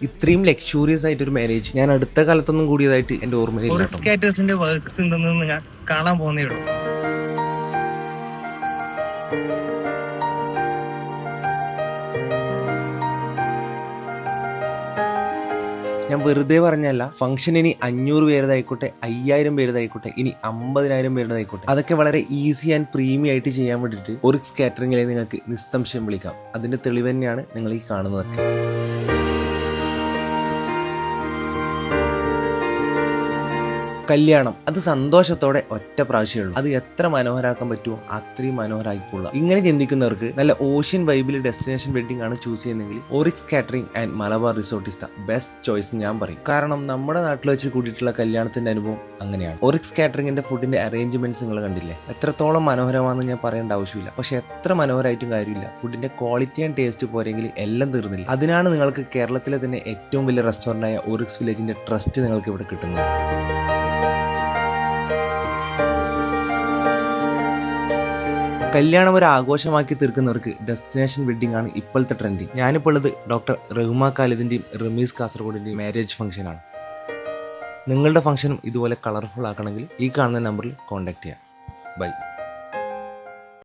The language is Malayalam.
ഇത്രയും ലക്ഷൂറിയസ് ആയിട്ടൊരു മാരേജ് ഞാൻ അടുത്ത കാലത്തൊന്നും കൂടിയതായിട്ട് എൻ്റെ ഓർമ്മയിലില്ല. സ്കേറ്റേഴ്സിന്റെ വർക്ക്സ് ഉണ്ടെന്ന് ഞാൻ കാണാൻ പോകുന്നേ ഉള്ളൂ. ഞാൻ വെറുതെ പറഞ്ഞല്ല, ഫംഗ്ഷൻ ഇനി 500 പേരുതായിക്കോട്ടെ, 5000 പേരുതായിക്കോട്ടെ, ഇനി 50,000 പേരുതായിക്കോട്ടെ, അതൊക്കെ വളരെ ഈസി ആൻഡ് പ്രീമിയം ആയിട്ട് ചെയ്യാൻ വേണ്ടിയിട്ട് ഒറിക്സ് കാറ്ററിംഗിലെ നിങ്ങൾക്ക് നിസ്സംശയം വിളിക്കാം. അതിന്റെ തെളിവ് തന്നെയാണ് നിങ്ങൾ ഈ കാണുന്നതൊക്കെ. കല്യാണം അത് സന്തോഷത്തോടെ ഒറ്റ പ്രാവശ്യമേ ഉള്ളൂ. അത് എത്ര മനോഹരാക്കാൻ പറ്റുമോ അത്രയും മനോഹരായിക്കൊള്ളുക. ഇങ്ങനെ ചിന്തിക്കുന്നവർക്ക് നല്ല ഓഷ്യൻ വൈബിൽ ഡെസ്റ്റിനേഷൻ വെഡിങ് ആണ് ചൂസ് ചെയ്യുന്നതെങ്കിൽ Oryx catering and Malabar resort is the best choice എന്ന് ഞാൻ പറയും. കാരണം നമ്മുടെ നാട്ടിൽ വെച്ച് കൂടിയിട്ടുള്ള കല്യാണത്തിന്റെ അനുഭവം അങ്ങനെയാണ്. ഒറിക്സ് കാറ്ററിംഗിന്റെ ഫുഡിന്റെ അറേഞ്ച്മെന്റ്സ് നിങ്ങൾ കണ്ടില്ലേ, എത്രത്തോളം മനോഹരമാണെന്ന് ഞാൻ പറയേണ്ട ആവശ്യമില്ല. പക്ഷെ എത്ര മനോഹരമായിട്ടും കാര്യമില്ല, ഫുഡിന്റെ ക്വാളിറ്റി ആൻഡ് ടേസ്റ്റ് പോരെങ്കിൽ എല്ലാം തീർന്നില്ല. അതിനാണ് നിങ്ങൾക്ക് കേരളത്തിലെ തന്നെ ഏറ്റവും വലിയ റെസ്റ്റോറന്റായ ഒറിക്സ് വില്ലേജിന്റെ ട്രസ്റ്റ് നിങ്ങൾക്ക് ഇവിടെ കിട്ടുന്നത്. കല്യാണം ഒരു ആഘോഷമാക്കി തീർക്കുന്നവർക്ക് ഡെസ്റ്റിനേഷൻ വെഡിങ് ആണ് ഇപ്പോഴത്തെ ട്രെൻഡിങ്. ഞാനിപ്പോൾ ഉള്ളത് ഡോക്ടർ റഹ്മ ഖാലിദിന്റെയും റമീസ് കാസർഗോഡിന്റെയും മാരേജ് ഫംഗ്ഷനാണ്. നിങ്ങളുടെ ഫംഗ്ഷനും ഇതുപോലെ കളർഫുൾ ആക്കണമെങ്കിൽ ഈ കാണുന്ന നമ്പറിൽ കോൺടാക്ട് ചെയ്യാം. ബൈ.